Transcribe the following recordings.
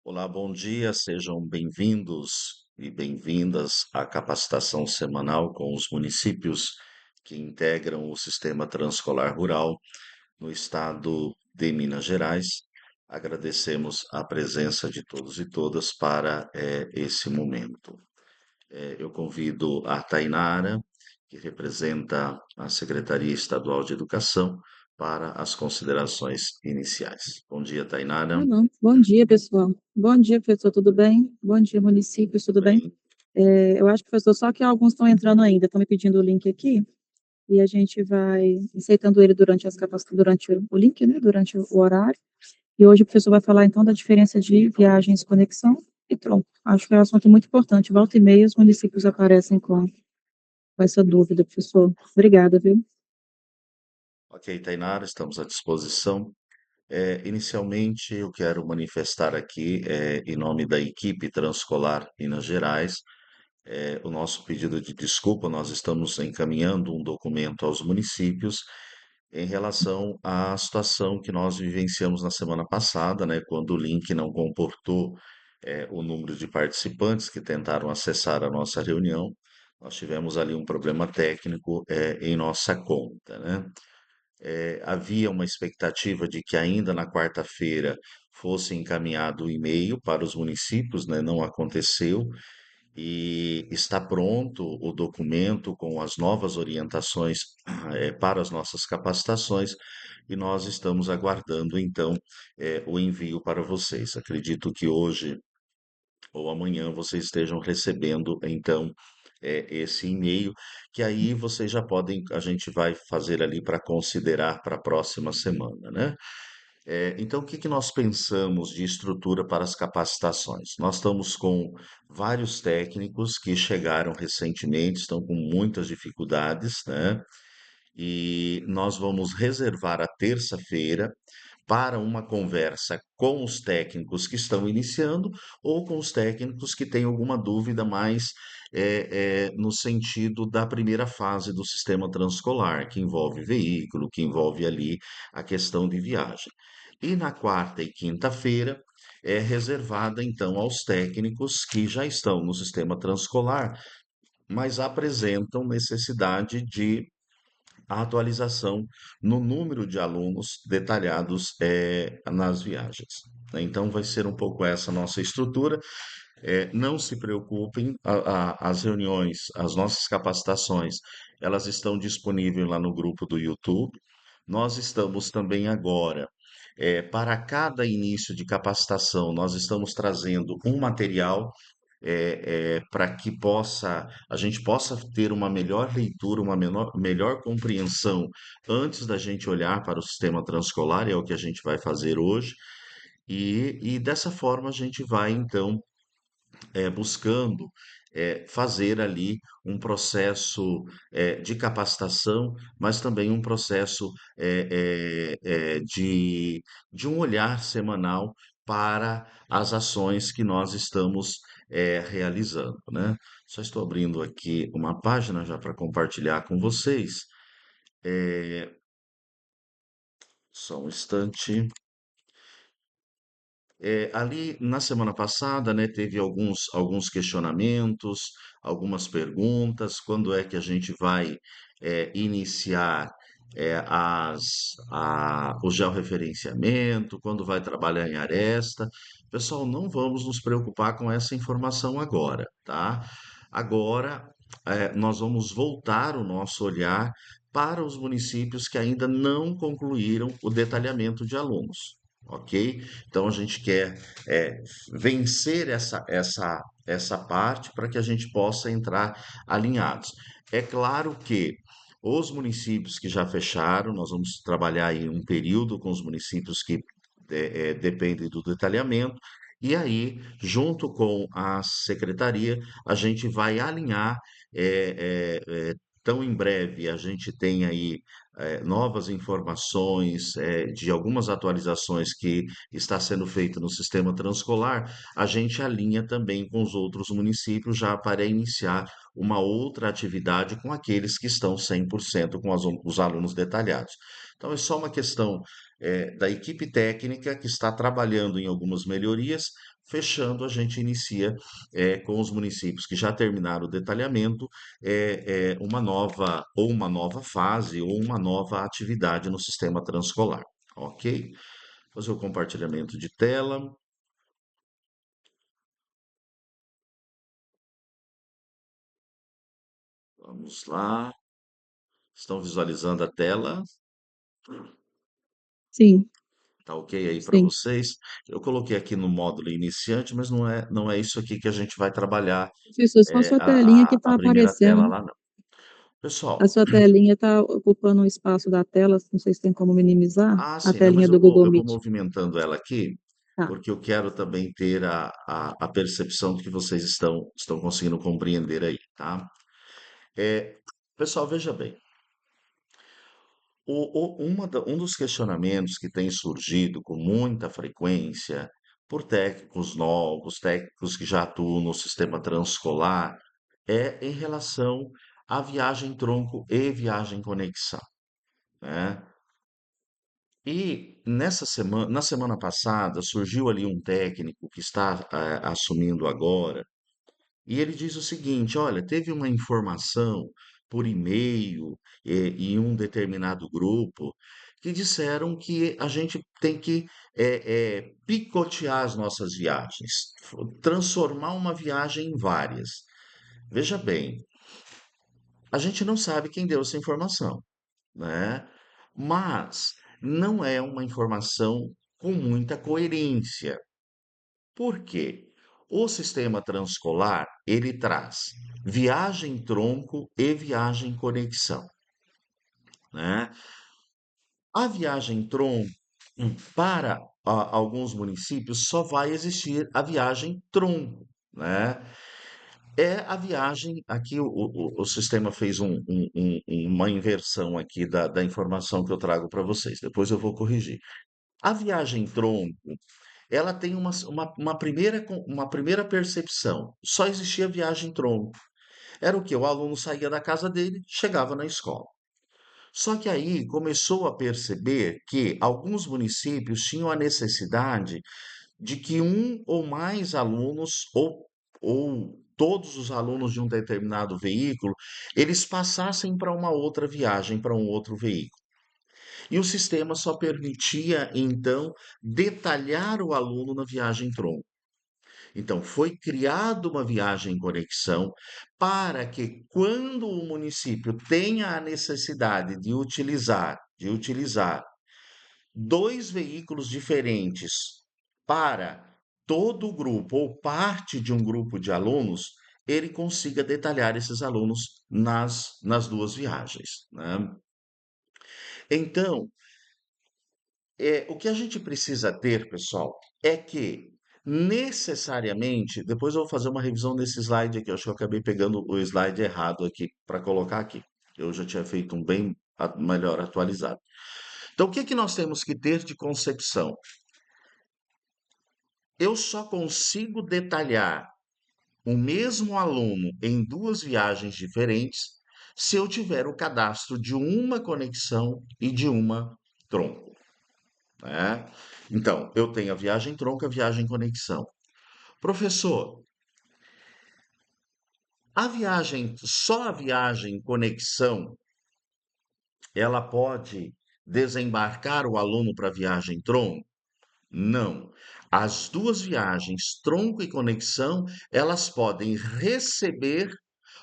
Olá, bom dia, sejam bem-vindos e bem-vindas à capacitação semanal com os municípios que integram o Sistema Transcolar Rural no estado de Minas Gerais. Agradecemos a presença de todos e todas para esse momento. Eu convido a Tainara, que representa a Secretaria Estadual de Educação, para as considerações iniciais. Bom dia, Tainara. Ah, não. Bom dia, pessoal. Bom dia, professor, tudo bem? Bom dia, municípios, tudo bem? Bem, Eu acho, professor, só que alguns estão entrando ainda, estão me pedindo o link aqui, e a gente vai aceitando ele durante durante o link, né, durante o horário. E hoje o professor vai falar, então, da diferença de viagens, conexão e tronco. Acho que é um assunto muito importante. Volta e meia, os municípios aparecem com essa dúvida, professor. Obrigada, viu? ok, Tainara, estamos à disposição. Inicialmente, eu quero manifestar aqui, em nome da equipe Transcolar Minas Gerais, o nosso pedido de desculpa. Nós estamos encaminhando um documento aos municípios em relação à situação que nós vivenciamos na semana passada, né, quando o link não comportou, o número de participantes que tentaram acessar a nossa reunião. Nós tivemos ali um problema técnico, em nossa conta, né? Havia uma expectativa de que ainda na quarta-feira fosse encaminhado o e-mail para os municípios, né? Não aconteceu e está pronto o documento com as novas orientações para as nossas capacitações e nós estamos aguardando então o envio para vocês. Acredito que hoje ou amanhã vocês estejam recebendo então esse e-mail, que aí vocês já podem, a gente vai fazer ali para considerar para a próxima semana, né? Então, o que que nós pensamos de estrutura para as capacitações? Nós estamos com vários técnicos que chegaram recentemente, estão com muitas dificuldades, né? E nós vamos reservar a terça-feira para uma conversa com os técnicos que estão iniciando ou com os técnicos que têm alguma dúvida mais no sentido da primeira fase do sistema transcolar, que envolve veículo, que envolve ali a questão de viagem. E na quarta e quinta-feira é reservada então aos técnicos que já estão no sistema transcolar, mas apresentam necessidade de atualização no número de alunos detalhados nas viagens, né? Então, vai ser um pouco essa nossa estrutura. Não se preocupem, as reuniões, as nossas capacitações, elas estão disponíveis lá no grupo do YouTube. Nós estamos também agora, para cada início de capacitação, nós estamos trazendo um material para que a gente possa ter uma melhor leitura, uma melhor compreensão antes da gente olhar para o sistema transcolar, é o que a gente vai fazer hoje, e dessa forma a gente vai então buscando fazer ali um processo de capacitação, mas também um processo de um olhar semanal para as ações que nós estamos realizando, né? Só estou abrindo aqui uma página já para compartilhar com vocês. Só um instante. Ali na semana passada, né, teve alguns questionamentos, algumas perguntas, quando é que a gente vai iniciar o georreferenciamento, quando vai trabalhar em aresta. Pessoal, não vamos nos preocupar com essa informação agora, tá? Agora, nós vamos voltar o nosso olhar para os municípios que ainda não concluíram o detalhamento de alunos. Ok? Então a gente quer vencer essa parte para que a gente possa entrar alinhados. É claro que os municípios que já fecharam, nós vamos trabalhar aí um período com os municípios que dependem do detalhamento, e aí, junto com a secretaria, a gente vai alinhar. Tão em breve a gente tem aí novas informações, de algumas atualizações que está sendo feito no sistema transcolar, a gente alinha também com os outros municípios já para iniciar uma outra atividade com aqueles que estão 100% com os alunos detalhados. Então, é só uma questão, da equipe técnica que está trabalhando em algumas melhorias. Fechando, a gente inicia, com os municípios que já terminaram o detalhamento, uma nova fase ou uma nova atividade no sistema transcolar, ok? Fazer o compartilhamento de tela. Vamos lá. Estão visualizando a tela? Sim, Tá ok aí para sim. vocês? Eu coloquei aqui no módulo iniciante, mas não é isso aqui que a gente vai trabalhar, Professor, só a sua telinha que a está primeira tela aparecendo. lá, não. A Pessoal, sua telinha está ocupando um espaço da tela. Não sei se tem como minimizar a sim, não, telinha mas do Google eu vou Meet. movimentando ela aqui, Tá. porque eu quero também ter a percepção de que vocês estão conseguindo compreender aí, tá? É, pessoal, veja bem, um dos questionamentos que tem surgido com muita frequência por técnicos novos, técnicos que já atuam no sistema transcolar, é em relação à viagem tronco e viagem conexão, né? E na semana passada, surgiu ali um técnico que está assumindo agora. E ele diz o seguinte: olha, teve uma informação por e-mail em um determinado grupo que disseram que a gente tem que picotear as nossas viagens, transformar uma viagem em várias. Veja bem, a gente não sabe quem deu essa informação, né? Mas não é uma informação com muita coerência. Por quê? O sistema transcolar, ele traz viagem tronco e viagem conexão, né? A viagem tronco, para alguns municípios, só vai existir a viagem tronco, né? É a viagem, aqui o sistema fez uma inversão aqui da informação que eu trago para vocês, depois eu vou corrigir. A viagem tronco, ela tem uma primeira percepção. Só existia viagem tronco. Era o que? O aluno saía da casa dele, chegava na escola. Só que aí começou a perceber que alguns municípios tinham a necessidade de que um ou mais alunos, ou todos os alunos de um determinado veículo, eles passassem para uma outra viagem, para um outro veículo. E o sistema só permitia, então, detalhar o aluno na viagem tronco. Então, foi criada uma viagem conexão para que, quando o município tenha a necessidade de utilizar dois veículos diferentes para todo o grupo ou parte de um grupo de alunos, ele consiga detalhar esses alunos nas duas viagens, né? Então, o que a gente precisa ter, pessoal, é que necessariamente, depois eu vou fazer uma revisão desse slide aqui, eu acho que eu acabei pegando o slide errado aqui para colocar aqui. Eu já tinha feito um bem melhor atualizado. Então, o que que nós temos que ter de concepção? Eu só consigo detalhar o mesmo aluno em duas viagens diferentes se eu tiver o cadastro de uma conexão e de uma tronco, né? Então, eu tenho a viagem tronco, a viagem conexão. Professor, só a viagem conexão, ela pode desembarcar o aluno para a viagem tronco? Não. As duas viagens, tronco e conexão, elas podem receber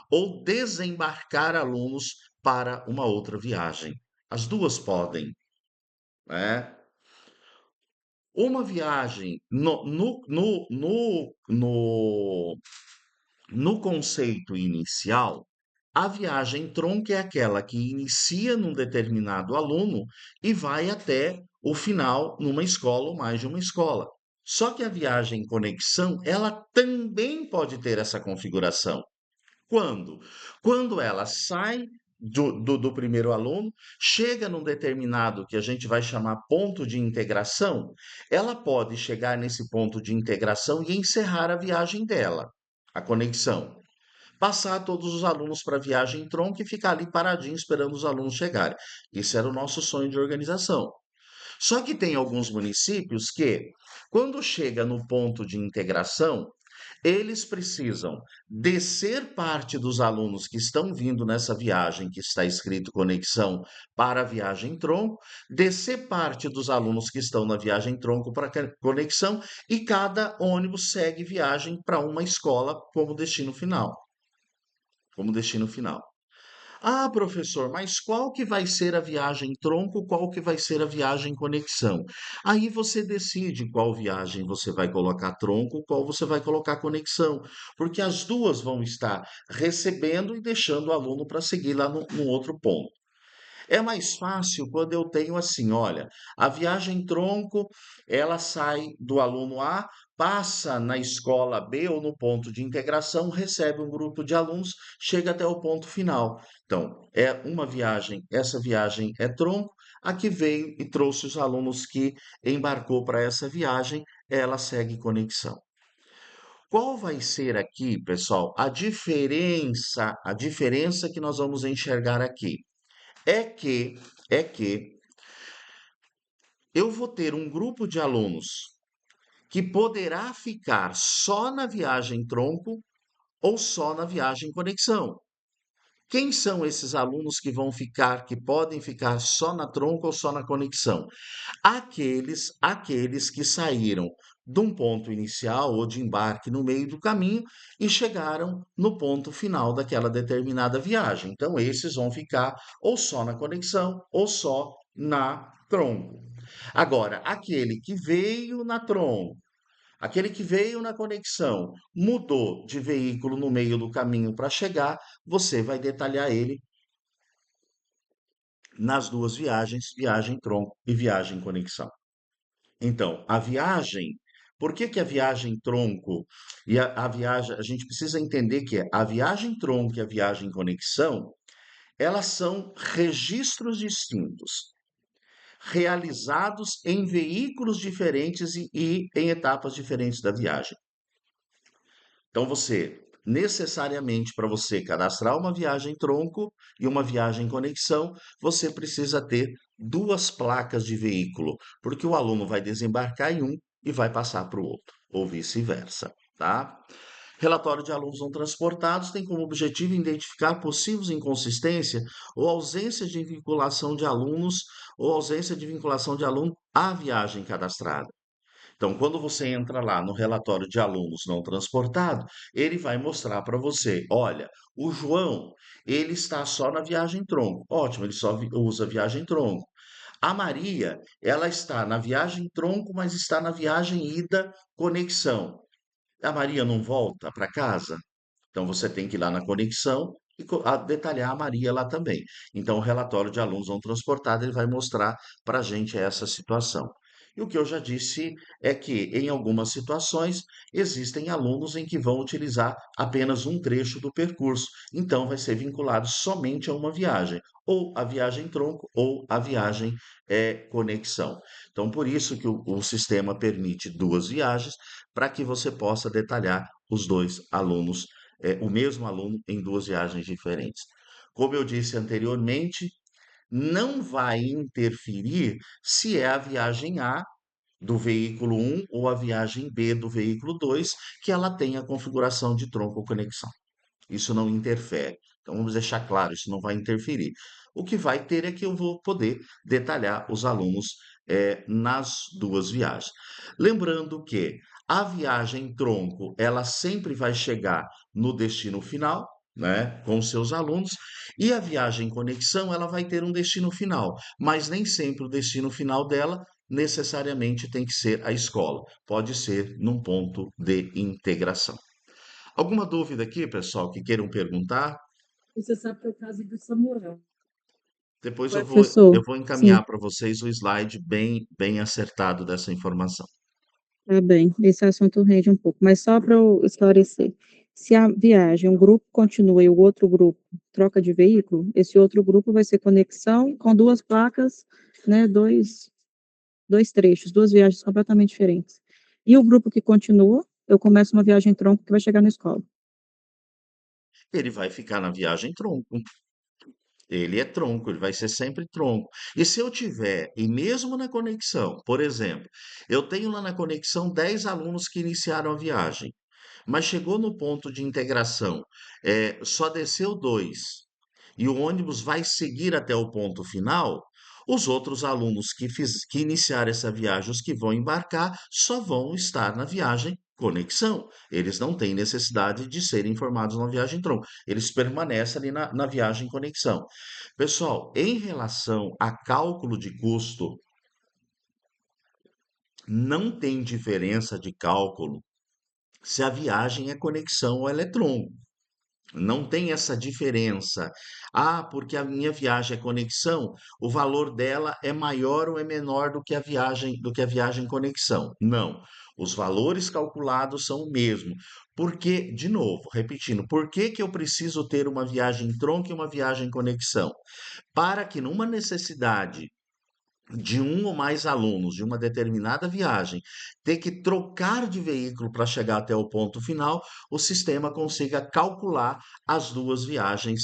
ou desembarcar alunos para uma outra viagem. As duas podem, né? Uma viagem no conceito inicial, a viagem tronco é aquela que inicia num determinado aluno e vai até o final numa escola ou mais de uma escola. Só que a viagem conexão, ela também pode ter essa configuração. Quando? Quando ela sai do primeiro aluno, chega num determinado que a gente vai chamar ponto de integração, ela pode chegar nesse ponto de integração e encerrar a viagem dela, a conexão. Passar todos os alunos para a viagem tronco e ficar ali paradinho esperando os alunos chegarem. Isso era o nosso sonho de organização. Só que tem alguns municípios que, quando chega no ponto de integração, eles precisam descer parte dos alunos que estão vindo nessa viagem, que está escrito conexão para a viagem tronco, descer parte dos alunos que estão na viagem tronco para a conexão, e cada ônibus segue viagem para uma escola como destino final. Como destino final. Ah, professor, mas qual que vai ser a viagem tronco, qual que vai ser a viagem conexão? Aí você decide qual viagem você vai colocar tronco, qual você vai colocar conexão, porque as duas vão estar recebendo e deixando o aluno para seguir lá no outro ponto. É mais fácil quando eu tenho assim, olha, a viagem tronco, ela sai do aluno A, passa na escola B ou no ponto de integração, recebe um grupo de alunos, chega até o ponto final. Então, é uma viagem, essa viagem é tronco, a que veio e trouxe os alunos que embarcou para essa viagem, ela segue conexão. Qual vai ser aqui, pessoal, a diferença que nós vamos enxergar aqui? É que eu vou ter um grupo de alunos que poderá ficar só na viagem tronco ou só na viagem conexão. Quem são esses alunos que vão ficar, que podem ficar só na tronco ou só na conexão? Aqueles que saíram de um ponto inicial ou de embarque no meio do caminho e chegaram no ponto final daquela determinada viagem. Então, esses vão ficar ou só na conexão ou só na tronco. Agora, aquele que veio na conexão, mudou de veículo no meio do caminho para chegar, você vai detalhar ele nas duas viagens, viagem tronco e viagem conexão. Então, a viagem, por que que a viagem tronco e a viagem, a gente precisa entender que a viagem tronco e a viagem conexão, elas são registros distintos, realizados em veículos diferentes e em etapas diferentes da viagem. Então, necessariamente, para você cadastrar uma viagem tronco e uma viagem conexão, você precisa ter duas placas de veículo, porque o aluno vai desembarcar em um e vai passar para o outro, ou vice-versa, tá? Relatório de alunos não transportados tem como objetivo identificar possíveis inconsistência ou ausência de vinculação de alunos ou ausência de vinculação de aluno à viagem cadastrada. Então, quando você entra lá no relatório de alunos não transportados, ele vai mostrar para você, olha, o João, ele está só na viagem tronco. Ótimo, ele só usa viagem tronco. A Maria, ela está na viagem tronco, mas está na viagem ida conexão. A Maria não volta para casa? Então você tem que ir lá na conexão e detalhar a Maria lá também. Então o relatório de alunos não transportados ele vai mostrar para a gente essa situação. E o que eu já disse é que, em algumas situações, existem alunos em que vão utilizar apenas um trecho do percurso. Então, vai ser vinculado somente a uma viagem, ou a viagem tronco, ou a viagem conexão. Então, por isso que o sistema permite duas viagens, para que você possa detalhar os dois alunos o mesmo aluno em duas viagens diferentes. Como eu disse anteriormente, não vai interferir se é a viagem A do veículo 1 ou a viagem B do veículo 2 que ela tem a configuração de tronco conexão. Isso não interfere. Então vamos deixar claro, isso não vai interferir. O que vai ter é que eu vou poder detalhar os alunos nas duas viagens. Lembrando que a viagem tronco, ela sempre vai chegar no destino final, né, com os seus alunos, e a viagem conexão, ela vai ter um destino final, mas nem sempre o destino final dela necessariamente tem que ser a escola. Pode ser num ponto de integração. Alguma dúvida aqui, pessoal, que queiram perguntar? Você sabe que é o caso do Samuel. Depois Professor, eu vou sim, encaminhar para vocês o slide bem acertado dessa informação. tá bem. Esse assunto rende um pouco, mas só para eu esclarecer. Se a viagem, um grupo continua e o outro grupo troca de veículo, esse outro grupo vai ser conexão com duas placas, né, dois trechos, duas viagens completamente diferentes. E o grupo que continua, eu começo uma viagem tronco que vai chegar na escola. Ele vai ficar na viagem tronco. Ele é tronco, ele vai ser sempre tronco. E se eu tiver, e mesmo na conexão, por exemplo, eu tenho lá na conexão 10 alunos que iniciaram a viagem, mas chegou no ponto de integração, só desceu dois, e o ônibus vai seguir até o ponto final, os outros alunos que iniciaram essa viagem, os que vão embarcar, só vão estar na viagem conexão. Eles não têm necessidade de serem informados na viagem tronco. Eles permanecem ali na viagem conexão. Pessoal, em relação a cálculo de custo, não tem diferença de cálculo se a viagem é conexão ou ela é tronco. Não tem essa diferença. Ah, porque a minha viagem é conexão, o valor dela é maior ou é menor do que a viagem conexão. Não. Os valores calculados são o mesmo. Porque, de novo, repetindo, por que que eu preciso ter uma viagem tronco e uma viagem conexão? Para que numa necessidade de um ou mais alunos de uma determinada viagem ter que trocar de veículo para chegar até o ponto final, o sistema consiga calcular as duas viagens,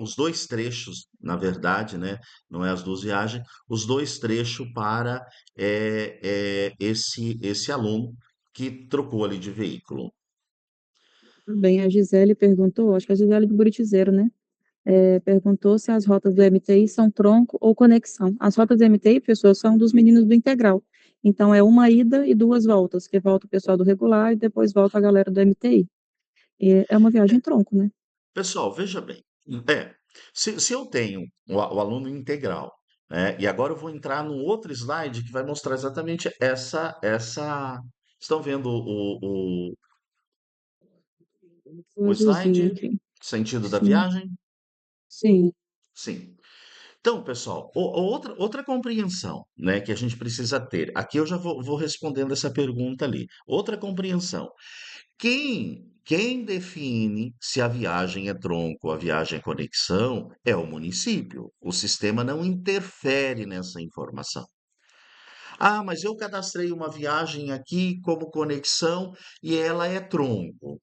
os dois trechos, na verdade, né? Não é as duas viagens, os dois trechos para esse aluno que trocou ali de veículo. Bem, a Gisele perguntou, acho que a Gisele do Buritizeiro, né? Perguntou se as rotas do MTI são tronco ou conexão. As rotas do MTI, pessoal, são dos meninos do integral. Então, é uma ida e duas voltas, que volta o pessoal do regular e depois volta a galera do MTI. É uma viagem tronco, né? Pessoal, veja bem. Se eu tenho o aluno integral, né, e agora eu vou entrar num outro slide que vai mostrar exatamente essa. Estão vendo O o azulzinho slide? aqui. Sentido da Sim, viagem? sim. Sim. Então, pessoal, outra compreensão, né, que a gente precisa ter. Aqui eu já vou respondendo essa pergunta ali. Outra compreensão. Quem define se a viagem é tronco ou a viagem é conexão é o município. O sistema não interfere nessa informação. Ah, mas eu cadastrei uma viagem aqui como conexão e ela é tronco.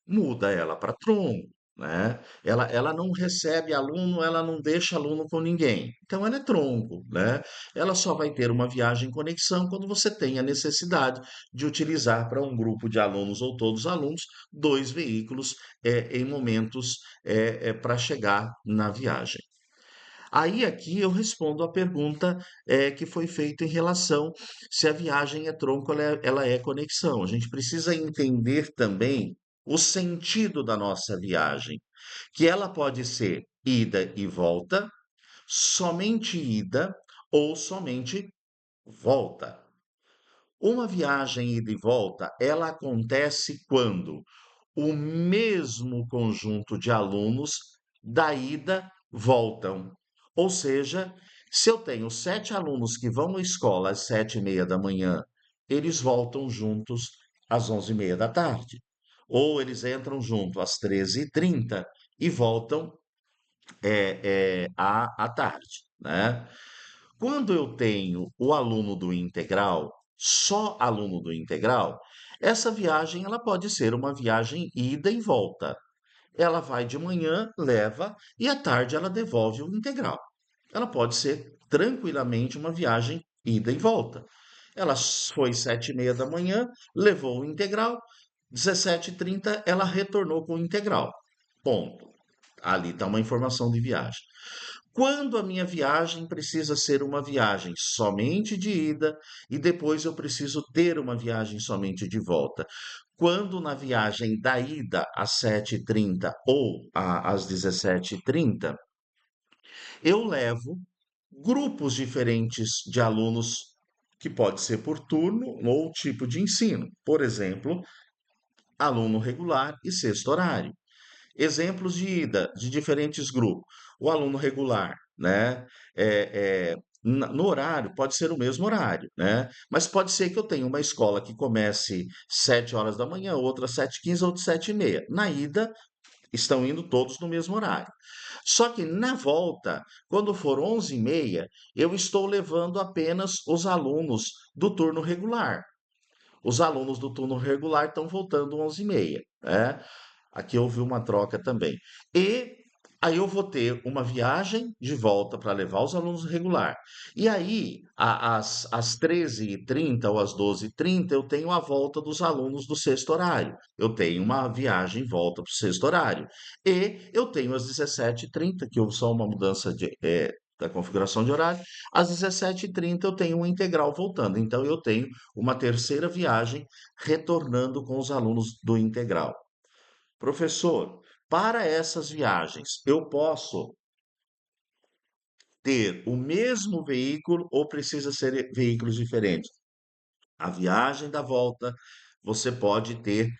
Muda ela para tronco, né? Ela não recebe aluno, ela não deixa aluno com ninguém. Então ela é tronco, né? Ela só vai ter uma viagem conexão quando você tem a necessidade de utilizar para um grupo de alunos ou todos os alunos dois veículos em momentos para chegar na viagem. Aí aqui eu respondo a pergunta que foi feita em relação se a viagem é tronco, ela é conexão. A gente precisa entender também o sentido da nossa viagem, que ela pode ser ida e volta, somente ida ou somente volta. Uma viagem ida e volta, ela acontece quando o mesmo conjunto de alunos da ida voltam. Ou seja, se eu tenho 7 alunos que vão à escola às 7h30 da manhã, eles voltam juntos às 11h30 da tarde. Ou eles entram junto às 13h30 e voltam à tarde, né? Quando eu tenho o aluno do integral, só aluno do integral, essa viagem ela pode ser uma viagem ida e volta. Ela vai de manhã, leva, e à tarde ela devolve o integral. Ela pode ser tranquilamente uma viagem ida e volta. Ela foi 7h30 da manhã, levou o integral, 17h30 ela retornou com o integral. Ponto. Ali está uma informação de viagem. Quando a minha viagem precisa ser uma viagem somente de ida e depois eu preciso ter uma viagem somente de volta. Quando na viagem da ida às 7h30 ou às 17h30, eu levo grupos diferentes de alunos, que pode ser por turno ou tipo de ensino. Por exemplo, aluno regular e sexto horário. Exemplos de ida de diferentes grupos. O aluno regular, né? No horário, pode ser o mesmo horário, né? Mas pode ser que eu tenha uma escola que comece 7 horas da manhã, outra 7h15, outra 7h30. Na ida, estão indo todos no mesmo horário. Só que na volta, quando for 11h30, eu estou levando apenas os alunos do turno regular. Os alunos do turno regular estão voltando 11h30, né? Aqui houve uma troca também. E aí eu vou ter uma viagem de volta para levar os alunos regular. E aí, às 13h30 ou às 12h30, eu tenho a volta dos alunos do sexto horário. Eu tenho uma viagem de volta para o sexto horário. E eu tenho às 17h30, que houve só uma mudança da configuração de horário. Às 17h30 eu tenho um integral voltando. Então eu tenho uma terceira viagem retornando com os alunos do integral. Professor, para essas viagens, eu posso ter o mesmo veículo ou precisa ser veículos diferentes? A viagem da volta, você pode ter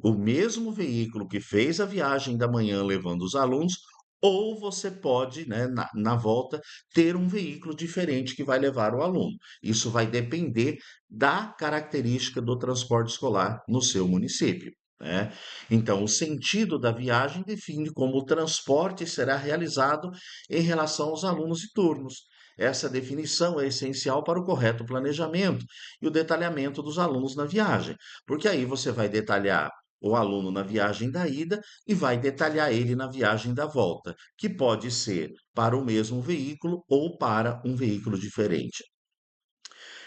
o mesmo veículo que fez a viagem da manhã levando os alunos, ou você pode, né, na volta, ter um veículo diferente que vai levar o aluno. Isso vai depender da característica do transporte escolar no seu município, né? Então, o sentido da viagem define como o transporte será realizado em relação aos alunos e turnos. Essa definição é essencial para o correto planejamento e o detalhamento dos alunos na viagem, porque aí você vai detalhar o aluno na viagem da ida e vai detalhar ele na viagem da volta, que pode ser para o mesmo veículo ou para um veículo diferente.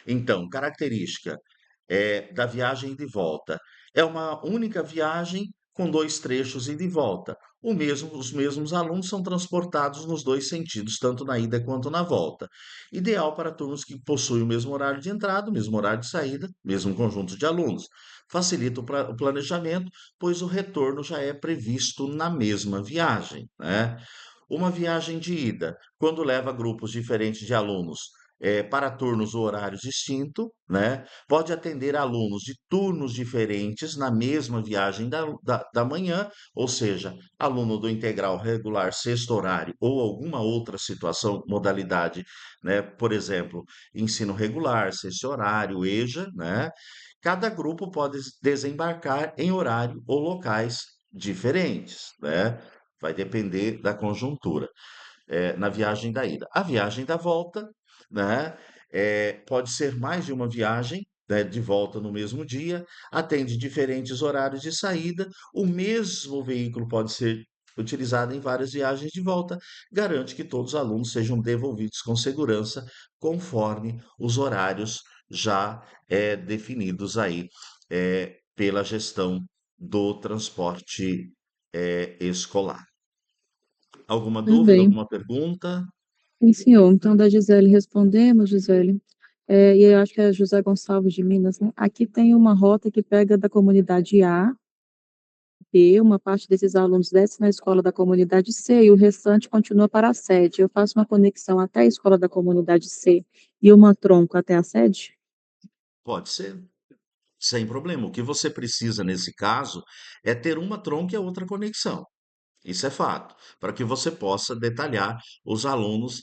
Então, característica da viagem de volta. É uma única viagem com dois trechos ida e de volta. Os mesmos alunos são transportados nos dois sentidos, tanto na ida quanto na volta. Ideal para turmas que possuem o mesmo horário de entrada, o mesmo horário de saída, mesmo conjunto de alunos. Facilita o planejamento, pois o retorno já é previsto na mesma viagem, né? Uma viagem de ida, quando leva grupos diferentes de alunos para turnos ou horários distintos, né? Pode atender alunos de turnos diferentes na mesma viagem da manhã, ou seja, aluno do integral regular sexto horário ou alguma outra situação, modalidade, né? Por exemplo, ensino regular, sexto horário, EJA, né? Cada grupo pode desembarcar em horário ou locais diferentes, né? Vai depender da conjuntura na viagem da ida. A viagem da volta, né, pode ser mais de uma viagem, né, de volta no mesmo dia, atende diferentes horários de saída, o mesmo veículo pode ser utilizado em várias viagens de volta, garante que todos os alunos sejam devolvidos com segurança, conforme os horários já definidos aí pela gestão do transporte escolar. Alguma dúvida, Também. alguma pergunta? Sim, senhor. Então, da Gisele respondemos, Gisele. E eu acho que é José Gonçalves de Minas, né? Aqui tem uma rota que pega da comunidade A, B, uma parte desses alunos desce na escola da comunidade C e o restante continua para a sede. Eu faço uma conexão até a escola da comunidade C e uma tronco até a sede? Pode ser, sem problema. O que você precisa nesse caso é ter uma tronca e a outra conexão. Isso é fato, para que você possa detalhar os alunos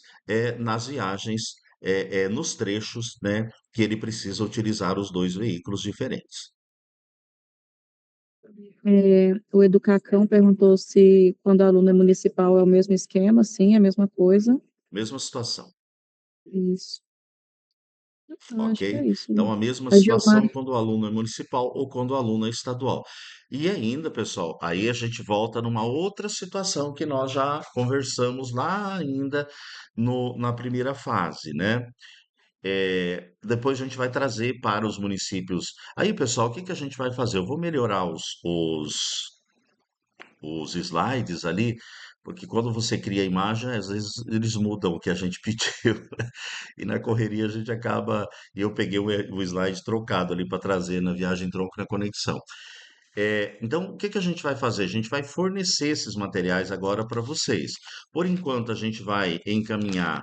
nas viagens, nos trechos, né, que ele precisa utilizar os dois veículos diferentes. O Educacão perguntou se quando o aluno é municipal é o mesmo esquema, sim, é a mesma coisa. Mesma situação. Isso. Acho que é Ok? isso, né? Então, a mesma A Gilmar, situação quando o aluno é municipal ou quando o aluno é estadual. E ainda, pessoal, aí a gente volta numa outra situação que nós já conversamos lá ainda na primeira fase, né? Depois a gente vai trazer para os municípios. Aí, pessoal, o que que a gente vai fazer? Eu vou melhorar os slides ali, porque quando você cria a imagem, às vezes eles mudam o que a gente pediu. E na correria a gente acaba. Eu peguei o slide trocado ali para trazer na viagem tronco na conexão. Então, o que que a gente vai fazer? A gente vai fornecer esses materiais agora para vocês. Por enquanto, a gente vai encaminhar.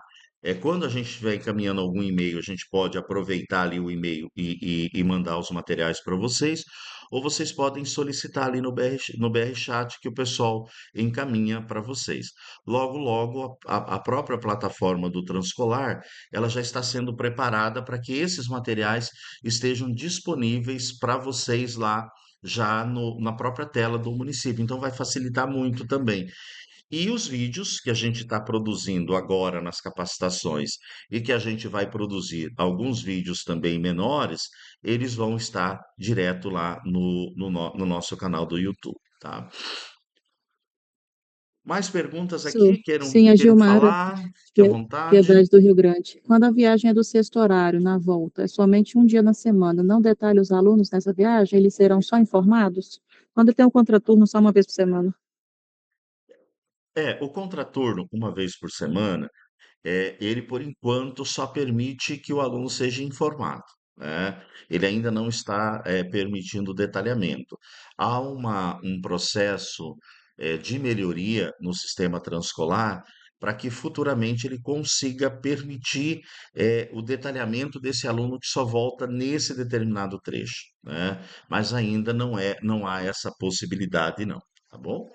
Quando a gente estiver encaminhando algum e-mail, a gente pode aproveitar ali o e-mail e mandar os materiais para vocês. ou vocês podem solicitar ali no BR Chat que o pessoal encaminha para vocês. Logo, logo, a própria plataforma do Transcolar, ela já está sendo preparada para que esses materiais estejam disponíveis para vocês lá já na própria tela do município. Então, vai facilitar muito também. E os vídeos que a gente está produzindo agora nas capacitações e que a gente vai produzir alguns vídeos também menores, eles vão estar direto lá no nosso canal do YouTube, tá? Mais perguntas Isso. aqui? Sim, a Queiram Gilmara, falar? Fique à vontade. Piedade do Rio Grande. Quando a viagem é do sexto horário, na volta, é somente um dia na semana, não detalhe os alunos nessa viagem, eles serão só informados? Quando tem um contraturno, só uma vez por semana. O contraturno, uma vez por semana, ele, por enquanto, só permite que o aluno seja informado, né? Ele ainda não está, permitindo detalhamento. Há um processo, de melhoria no sistema transcolar para que futuramente ele consiga permitir, o detalhamento desse aluno que só volta nesse determinado trecho, né? Mas ainda não há essa possibilidade não, tá bom?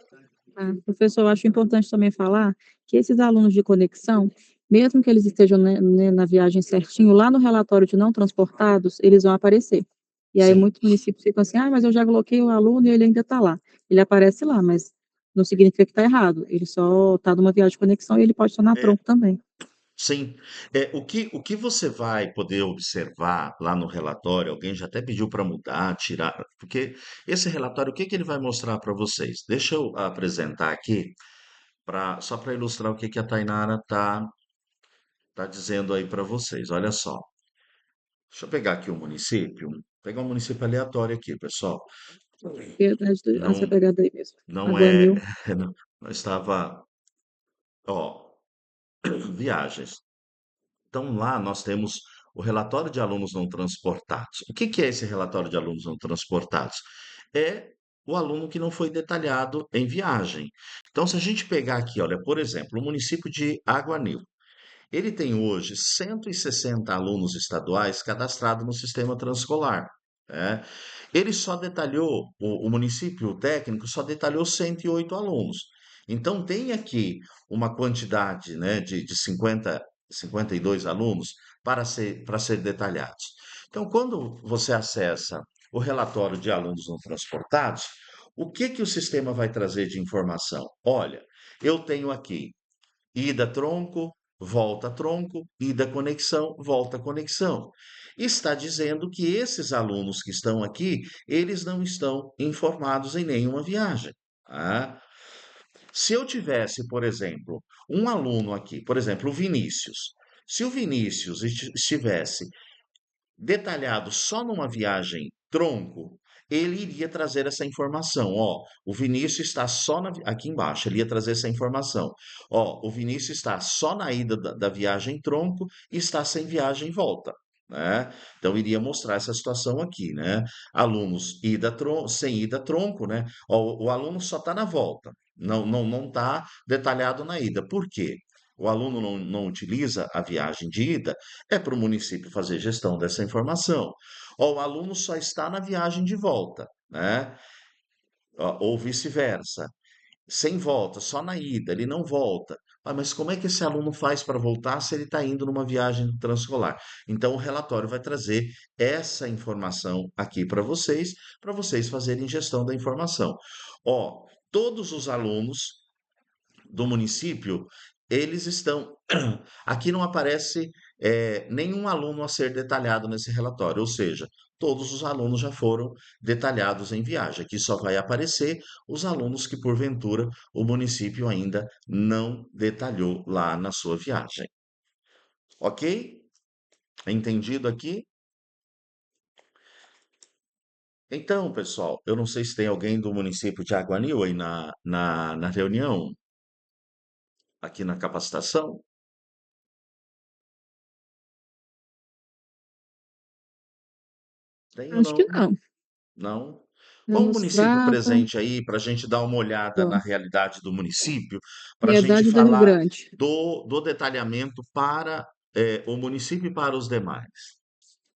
Ah, professor, eu acho importante também falar que esses alunos de conexão, mesmo que eles estejam, né, na viagem certinho, lá no relatório de não transportados, eles vão aparecer. E aí Sim, muitos municípios ficam assim, ah, mas eu já coloquei o aluno e ele ainda está lá. Ele aparece lá, mas não significa que está errado. Ele só está numa viagem de conexão e ele pode estar na é. tronco também. Sim. O que você vai poder observar lá no relatório, alguém já até pediu para mudar, tirar, porque esse relatório, o que que ele vai mostrar para vocês? Deixa eu apresentar aqui, só para ilustrar o que que a Tainara tá dizendo aí para vocês. Olha só. Deixa eu pegar aqui o município, pegar um município aleatório aqui, pessoal. Essa Não, pegada aí mesmo. não é, Aguanil. não estava, ó, viagens. Então, lá nós temos o relatório de alunos não transportados. O que que é esse relatório de alunos não transportados? É o aluno que não foi detalhado em viagem. Então, se a gente pegar aqui, olha, por exemplo, o município de Aguanil, ele tem hoje 160 alunos estaduais cadastrados no sistema transcolar, né? Ele só detalhou, o município técnico só detalhou 108 alunos. Então, tem aqui uma quantidade, né, de 52 alunos para ser detalhados. Então, quando você acessa o relatório de alunos não transportados, o que que o sistema vai trazer de informação? Olha, eu tenho aqui ida tronco, ida conexão, volta conexão. Está dizendo que esses alunos que estão aqui, eles não estão informados em nenhuma viagem. Tá? Se eu tivesse, por exemplo, um aluno aqui, por exemplo, o Vinícius. Se o Vinícius estivesse detalhado só numa viagem tronco, ele iria trazer essa informação. Ó, o Vinícius está só aqui embaixo, ele ia trazer essa informação. Ó, o Vinícius está só na ida da viagem tronco e está sem viagem volta. Né? Então iria mostrar essa situação aqui, né? Alunos sem ida tronco, né? Ó, o aluno só está na volta, não está detalhado na ida. Por quê? O aluno não utiliza a viagem de ida, é para o município fazer gestão dessa informação. Ó, o aluno só está na viagem de volta, né? Ó, ou vice-versa. Sem volta, só na ida, ele não volta. Ah, mas como é que esse aluno faz para voltar se ele está indo numa viagem transcolar? Então, o relatório vai trazer essa informação aqui para vocês fazerem gestão da informação. Ó, todos os alunos do município, eles estão. Aqui não aparece nenhum aluno a ser detalhado nesse relatório, ou seja, todos os alunos já foram detalhados em viagem. Aqui só vai aparecer os alunos que, porventura, o município ainda não detalhou lá na sua viagem. Ok? Entendido aqui? Então, pessoal, eu não sei se tem alguém do município de Aguanil aí na reunião, aqui na capacitação. Tem ou Acho que não? não. Não? Qual o Temos município Prata, presente aí para a gente dar uma olhada na ó, realidade do município, para a gente Piedade do Rio falar Grande. do detalhamento para o município e para os demais?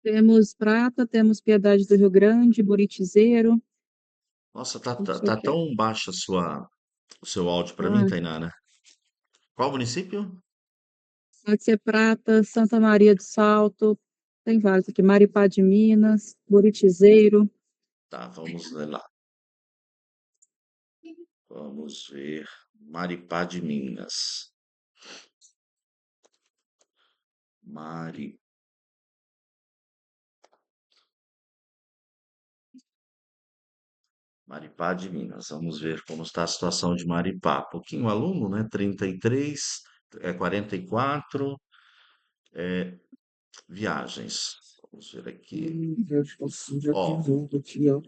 Temos Prata, temos Piedade do Rio Grande, Buritizeiro, Nossa, o que o senhor tá quer? tão baixo o seu áudio para mim, Ah, Tainara. Qual município? pode ser Prata, Santa Maria do Salto, tem vários aqui, Maripá de Minas, Buritizeiro. Tá, vamos lá. Vamos ver. Maripá de Minas. Mari, Maripá de Minas. Vamos ver como está a situação de Maripá. Pouquinho aluno, né? 33, 44, viagens. Vamos ver aqui. Ó,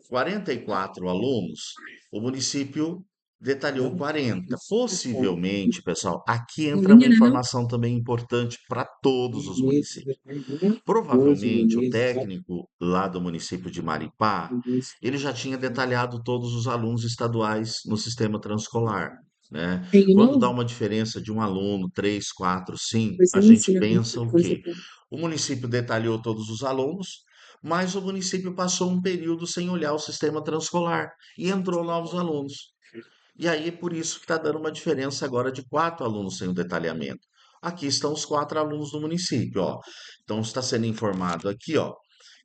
44 alunos, o município detalhou 40. Possivelmente, pessoal, aqui entra uma Bolinha, né, não? informação também importante para todos os municípios. Provavelmente o técnico lá do município de Maripá, ele já tinha detalhado todos os alunos estaduais no sistema transcolar, né? Tem Quando dá novo? uma diferença de um aluno, três, quatro, cinco, Depois você a me gente ensina como pensa que o coisa quê? pra... O município detalhou todos os alunos, mas o município passou um período sem olhar o sistema transcolar e entrou novos alunos. E aí, por isso que está dando uma diferença agora de quatro alunos sem o detalhamento. Aqui estão os quatro alunos do município, ó. Então está sendo informado aqui, ó,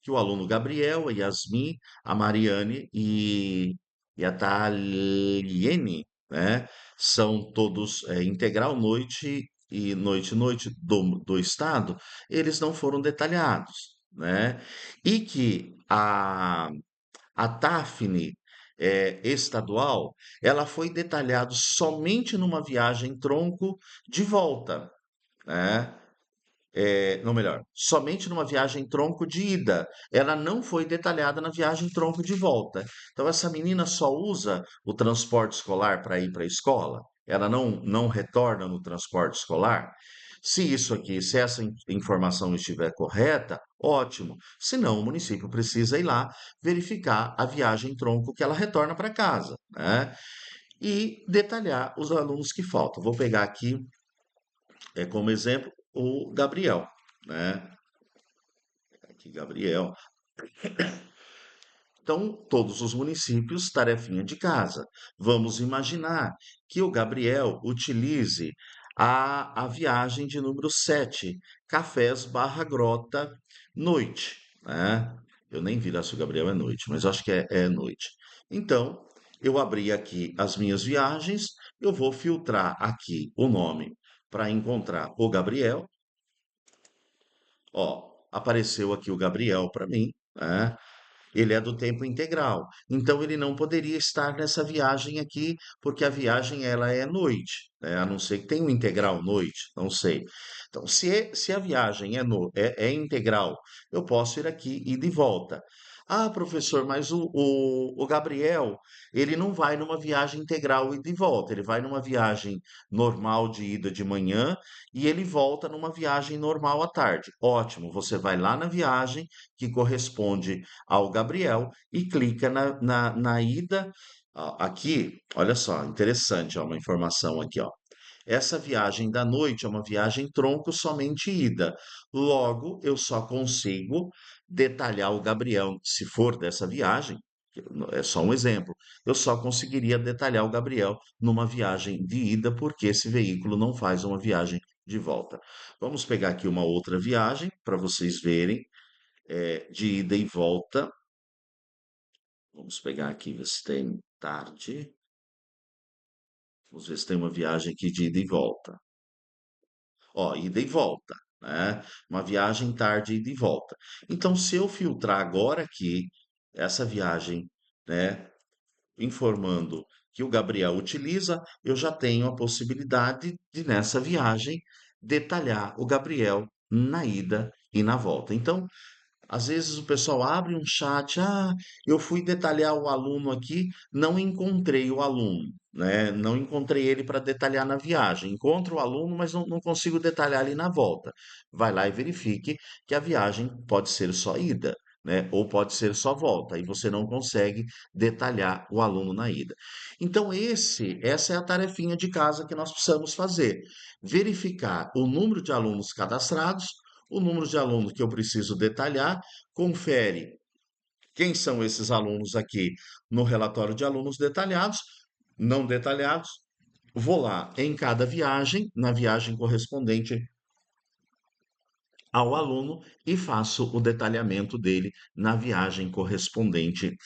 que o aluno Gabriel, a Yasmin, a Mariane e a Thaliene, né, são todos integral noite e noite do estado, eles não foram detalhados, né? E que a Tafne estadual, ela foi detalhado somente numa viagem tronco de volta, né? Não, melhor, somente numa viagem tronco de ida. Ela não foi detalhada na viagem tronco de volta. Então, essa menina só usa o transporte escolar para ir para a escola? Ela não retorna no transporte escolar? Se isso aqui, se essa informação estiver correta, ótimo. Se não, o município precisa ir lá verificar a viagem tronco que ela retorna para casa, né? E detalhar os alunos que faltam. Vou pegar aqui como exemplo o Gabriel, né? Aqui, Gabriel. Então, todos os municípios, tarefinha de casa. Vamos imaginar que o Gabriel utilize a viagem de número 7, Cafés Barra Grota, noite, né? Eu nem vi lá se o Gabriel é noite, mas acho que é noite. Então, eu abri aqui as minhas viagens, eu vou filtrar aqui o nome para encontrar o Gabriel. Ó, apareceu aqui o Gabriel para mim, né? Ele é do tempo integral. Então ele não poderia estar nessa viagem aqui, porque a viagem ela é noite, né? A não ser que tenha um integral noite, não sei. Então, se a viagem é integral, eu posso ir aqui e de volta. Ah, professor, mas o Gabriel, ele não vai numa viagem integral e de volta, ele vai numa viagem normal de ida de manhã e ele volta numa viagem normal à tarde. Ótimo, você vai lá na viagem que corresponde ao Gabriel e clica na ida. Ó, aqui, olha só, interessante, ó, uma informação aqui, ó. Essa viagem da noite é uma viagem tronco somente ida. Logo, eu só consigo detalhar o Gabriel, se for dessa viagem, é só um exemplo. Eu só conseguiria detalhar o Gabriel numa viagem de ida, porque esse veículo não faz uma viagem de volta. Vamos pegar aqui uma outra viagem para vocês verem, de ida e volta. Vamos pegar aqui, ver se tem tarde. Vamos ver se tem uma viagem aqui de ida e volta. Ó, ida e volta, né? Uma viagem tarde, ida e volta. Então, se eu filtrar agora aqui essa viagem, né, informando que o Gabriel utiliza, eu já tenho a possibilidade de, nessa viagem, detalhar o Gabriel na ida e na volta. Então, às vezes o pessoal abre um chat, eu fui detalhar o aluno aqui, não encontrei o aluno, né? Não encontrei ele para detalhar na viagem. Encontro o aluno, mas não consigo detalhar ali na volta. Vai lá e verifique que a viagem pode ser só ida, né? Ou pode ser só volta, e você não consegue detalhar o aluno na ida. Então, essa é a tarefinha de casa que nós precisamos fazer. Verificar o número de alunos cadastrados, o número de alunos que eu preciso detalhar, confere quem são esses alunos aqui no relatório de alunos detalhados, não detalhados. Vou lá em cada viagem, na viagem correspondente ao aluno e faço o detalhamento dele na viagem correspondente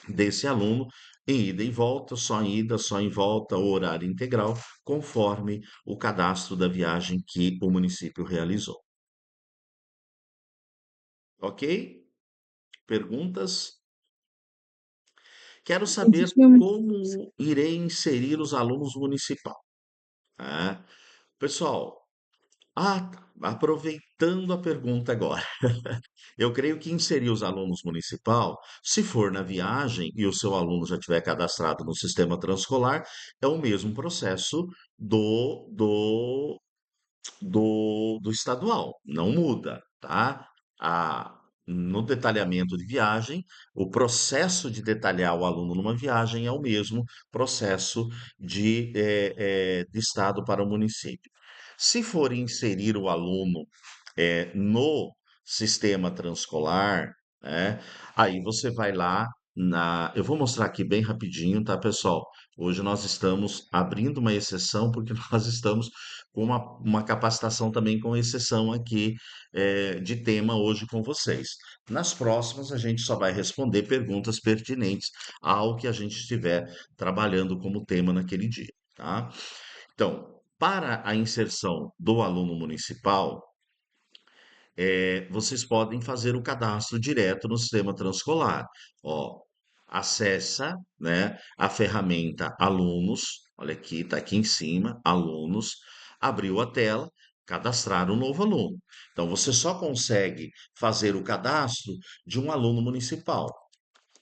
desse aluno, em ida e volta, só em ida, só em volta, o horário integral, conforme o cadastro da viagem que o município realizou. Ok? Perguntas? Quero Gente, saber tinha uma- como irei inserir os alunos municipal. Né? Pessoal, aproveitando a pergunta agora, eu creio que inserir os alunos municipal, se for na viagem e o seu aluno já tiver cadastrado no sistema transcolar, é o mesmo processo do estadual, não muda, tá? No detalhamento de viagem, o processo de detalhar o aluno numa viagem é o mesmo processo de estado para o município. Se for inserir o aluno no sistema transcolar, né? Aí você vai lá eu vou mostrar aqui bem rapidinho, tá, pessoal? Hoje nós estamos abrindo uma exceção porque nós estamos com uma capacitação também com exceção aqui de tema hoje com vocês. Nas próximas a gente só vai responder perguntas pertinentes ao que a gente estiver trabalhando como tema naquele dia, tá? Então, para a inserção do aluno municipal, vocês podem fazer o cadastro direto no sistema transcolar. Ó, acessa, né, a ferramenta Alunos, olha aqui, está aqui em cima, Alunos, abriu a tela, cadastrar um novo aluno. Então, você só consegue fazer o cadastro de um aluno municipal,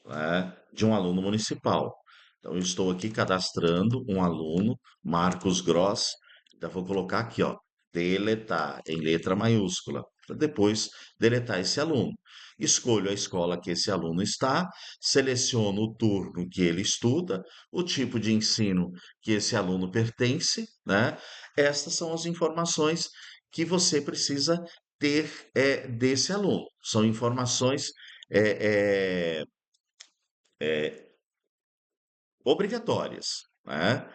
né, de um aluno municipal. Então, eu estou aqui cadastrando um aluno, Marcos Gross. Então, vou colocar aqui, ó, deletar em letra maiúscula, para depois deletar esse aluno. Escolho a escola que esse aluno está, seleciono o turno que ele estuda, o tipo de ensino que esse aluno pertence, né? Estas são as informações que você precisa ter desse aluno. São informações é, é, obrigatórias, né?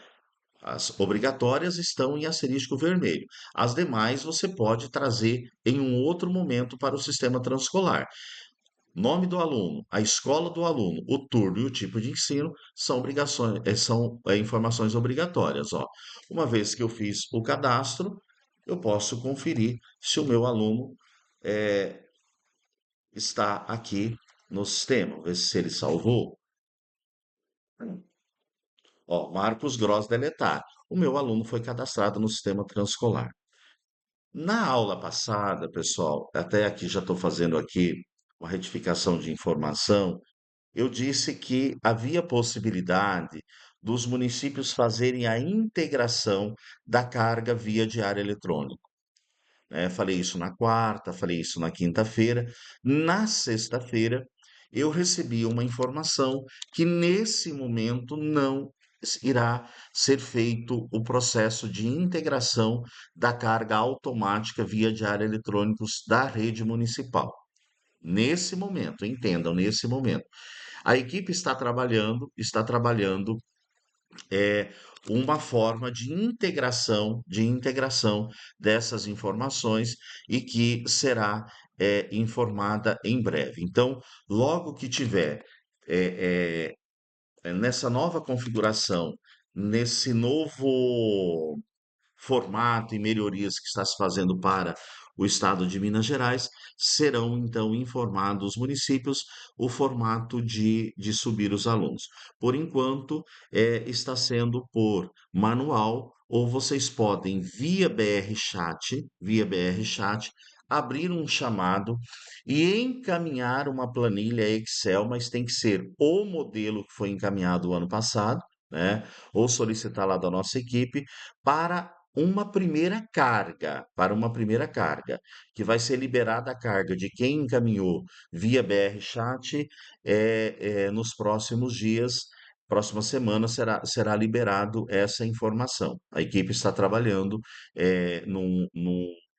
As obrigatórias estão em asterisco vermelho. As demais você pode trazer em um outro momento para o sistema transcolar. Nome do aluno, a escola do aluno, o turno e o tipo de ensino são obrigações, são informações obrigatórias, ó. Uma vez que eu fiz o cadastro, eu posso conferir se o meu aluno eh, está aqui no sistema, ver se ele salvou. Ó, Marcos Gross deletar. O meu aluno foi cadastrado no sistema transcolar. Na aula passada, pessoal, até aqui já estou fazendo aqui uma retificação de informação, eu disse que havia possibilidade dos municípios fazerem a integração da carga via diário eletrônico, né? Falei isso na quarta, falei isso na quinta-feira. Na sexta-feira, eu recebi uma informação que nesse momento não irá ser feito o processo de integração da carga automática via diário eletrônicos da rede municipal. Nesse momento, entendam, nesse momento. A equipe está trabalhando é uma forma de integração dessas informações e que será informada em breve. Então, logo que tiver nessa nova configuração, nesse novo formato e melhorias que está se fazendo para o estado de Minas Gerais, serão então informados os municípios o formato de subir os alunos. Por enquanto, está sendo por manual, ou vocês podem, via BR Chat, abrir um chamado e encaminhar uma planilha Excel, mas tem que ser o modelo que foi encaminhado o ano passado, né? Ou solicitar lá da nossa equipe para uma primeira carga, que vai ser liberada a carga de quem encaminhou via BR Chat nos próximos dias, próxima semana será liberado essa informação. A equipe está trabalhando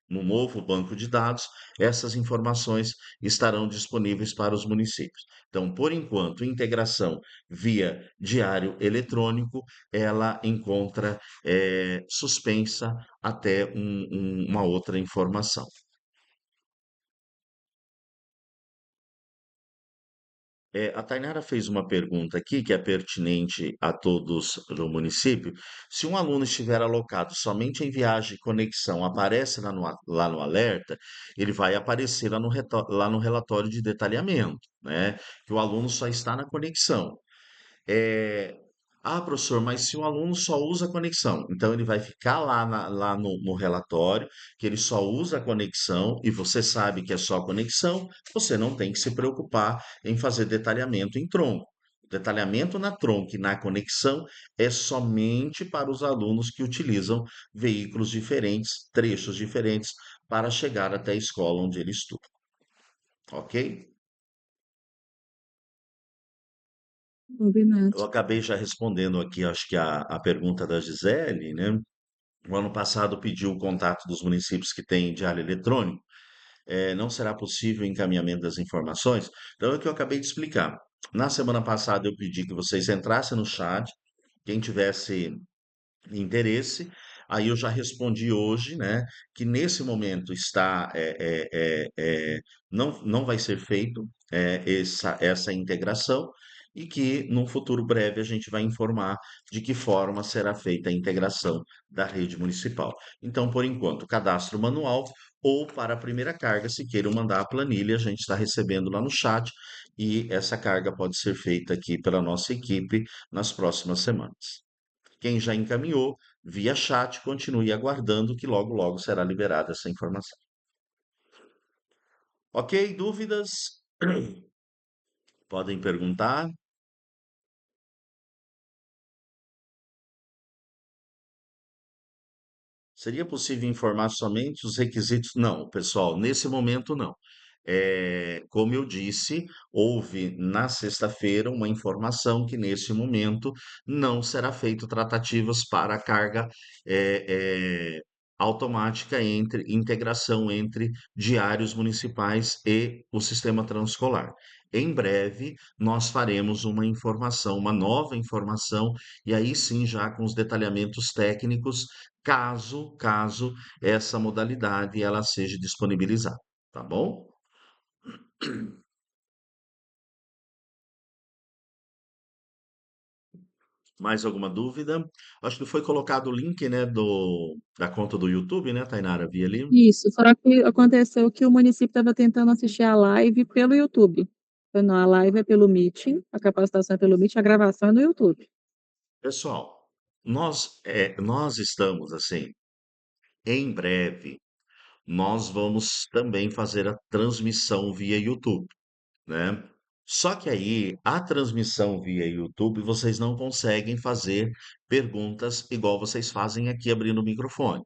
no novo banco de dados, essas informações estarão disponíveis para os municípios. Então, por enquanto, integração via diário eletrônico, ela encontra suspensa até uma outra informação. A Tainara fez uma pergunta aqui que é pertinente a todos do município. Se um aluno estiver alocado somente em viagem e conexão, aparece lá no alerta, ele vai aparecer lá no relatório de detalhamento, né? Que o aluno só está na conexão. É, professor, mas se o aluno só usa a conexão, então ele vai ficar lá no relatório que ele só usa a conexão e você sabe que é só conexão, você não tem que se preocupar em fazer detalhamento em tronco. Detalhamento na tronco e na conexão é somente para os alunos que utilizam veículos diferentes, trechos diferentes, para chegar até a escola onde ele estuda, ok? Combinado. Eu acabei já respondendo aqui, acho que a pergunta da Gisele, né? O ano passado pediu o contato dos municípios que têm diário eletrônico. Não será possível o encaminhamento das informações? Então, é o que eu acabei de explicar. Na semana passada, eu pedi que vocês entrassem no chat, quem tivesse interesse. Aí eu já respondi hoje, né, que nesse momento não vai ser feito essa integração e que num futuro breve a gente vai informar de que forma será feita a integração da rede municipal. Então, por enquanto, cadastro manual ou para a primeira carga, se queiram mandar a planilha, a gente está recebendo lá no chat e essa carga pode ser feita aqui pela nossa equipe nas próximas semanas. Quem já encaminhou via chat, continue aguardando que logo, logo será liberada essa informação. Ok? Dúvidas? Podem perguntar. Seria possível informar somente os requisitos? Não, pessoal, nesse momento não. Como eu disse, houve na sexta-feira uma informação que nesse momento não será feito tratativas para a carga é, é, automática entre integração entre diários municipais e o sistema transcolar. Em breve, nós faremos uma informação, uma nova informação, e aí sim, já com os detalhamentos técnicos caso essa modalidade ela seja disponibilizada, tá bom? Mais alguma dúvida? Acho que foi colocado o link, né, da conta do YouTube, né, Tainara? Vi ali. Isso, só que aconteceu que o município estava tentando assistir a live pelo YouTube. Falei, não, a live é pelo Meeting, a capacitação é pelo Meeting, a gravação é no YouTube. Pessoal, nós estamos assim, em breve, nós vamos também fazer a transmissão via YouTube, né? Só que aí, a transmissão via YouTube, vocês não conseguem fazer perguntas igual vocês fazem aqui abrindo o microfone,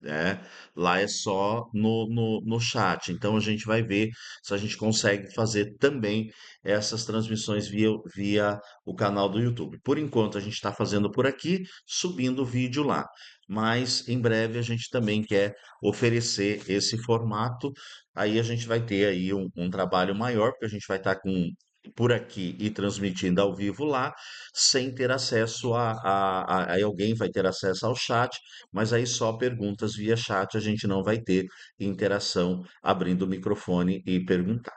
né? Lá é só no chat. Então a gente vai ver se a gente consegue fazer também essas transmissões via o canal do YouTube. Por enquanto a gente está fazendo por aqui, subindo o vídeo lá. Mas em breve a gente também quer oferecer esse formato. Aí a gente vai ter aí um trabalho maior, porque a gente vai estar com por aqui e transmitindo ao vivo lá, sem ter acesso aí alguém vai ter acesso ao chat, mas aí só perguntas via chat, a gente não vai ter interação abrindo o microfone e perguntar,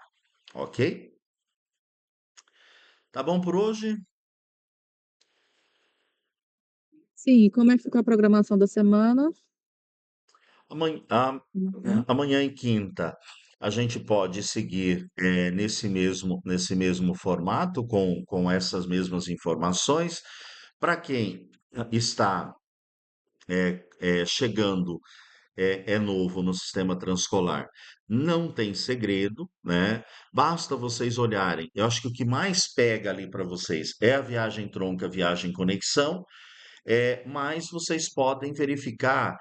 ok? Tá bom por hoje? Sim, e como é que ficou a programação da semana? Amanhã, Uhum. amanhã e quinta a gente pode seguir nesse mesmo formato, com essas mesmas informações. Para quem está chegando é novo no sistema transcolar. Não tem segredo, né? Basta vocês olharem. Eu acho que o que mais pega ali para vocês é a viagem tronca, viagem conexão, mas vocês podem verificar.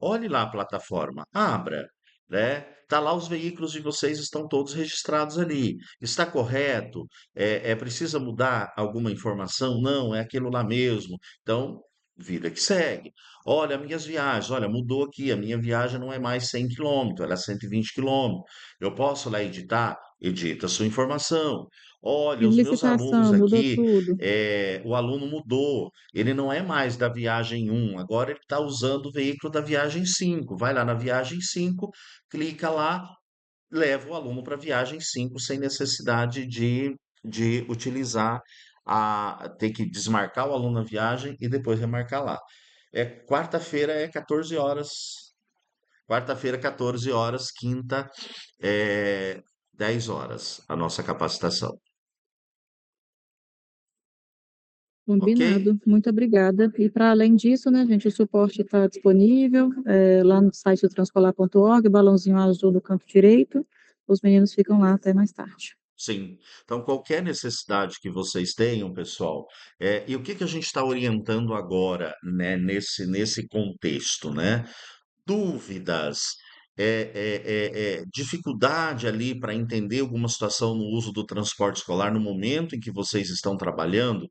Olhe lá a plataforma, abra, né? Tá lá os veículos de vocês estão todos registrados ali. Está correto? Precisa mudar alguma informação? Não, é aquilo lá mesmo. Então vida que segue. Olha, minhas viagens, olha, mudou aqui, a minha viagem não é mais 100 quilômetros, ela é 120 quilômetros. Eu posso lá editar? Edita a sua informação. Olha, E os meus alunos licitação, mudou aqui, tudo. o aluno mudou, ele não é mais da viagem um, agora ele está usando o veículo da viagem 5. Vai lá na viagem 5, clica lá, leva o aluno para a viagem 5 sem necessidade de utilizar ter que desmarcar o aluno na viagem e depois remarcar lá. Quarta-feira é 14 horas. Quarta-feira, 14 horas. Quinta, é 10 horas a nossa capacitação. Ok? Combinado. Muito obrigada. E para além disso, né, gente, o suporte está disponível lá no site do transcolar.org, balãozinho azul do canto direito. Os meninos ficam lá até mais tarde. Sim. Então, qualquer necessidade que vocês tenham, pessoal, e o que que a gente está orientando agora, né, nesse contexto, né? Dúvidas, dificuldade ali para entender alguma situação no uso do transporte escolar no momento em que vocês estão trabalhando,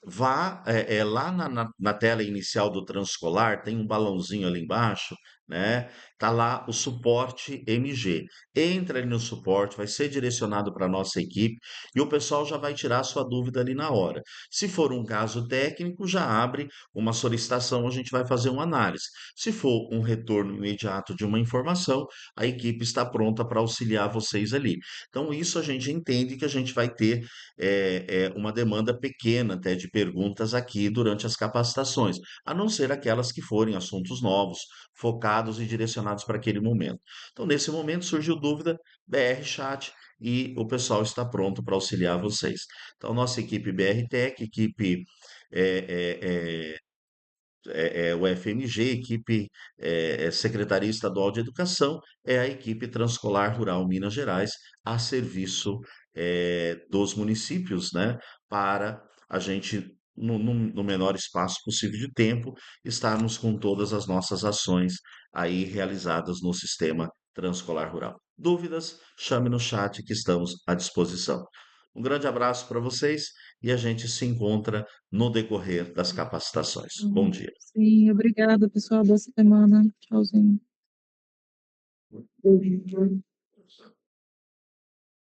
vá lá na tela inicial do Transcolar, tem um balãozinho ali embaixo, né? Tá lá o suporte MG. Entra ali no suporte, vai ser direcionado para a nossa equipe e o pessoal já vai tirar a sua dúvida ali na hora. Se for um caso técnico, já abre uma solicitação, a gente vai fazer uma análise. Se for um retorno imediato de uma informação, a equipe está pronta para auxiliar vocês ali. Então, isso a gente entende que a gente vai ter uma demanda pequena até de perguntas aqui durante as capacitações, a não ser aquelas que forem assuntos novos, focados e direcionados para aquele momento. Então, nesse momento surgiu dúvida, BR Chat e o pessoal está pronto para auxiliar vocês. Então, nossa equipe BR Tech, equipe é, é, é, o FMG, equipe Secretaria Estadual de Educação, é a equipe Transcolar Rural Minas Gerais, a serviço dos municípios, né, para a gente, no menor espaço possível de tempo, estarmos com todas as nossas ações aí realizadas no sistema Transcolar Rural. Dúvidas? Chame no chat que estamos à disposição. Um grande abraço para vocês e a gente se encontra no decorrer das capacitações. Bom dia. Sim, obrigada, pessoal. Boa semana. Tchauzinho.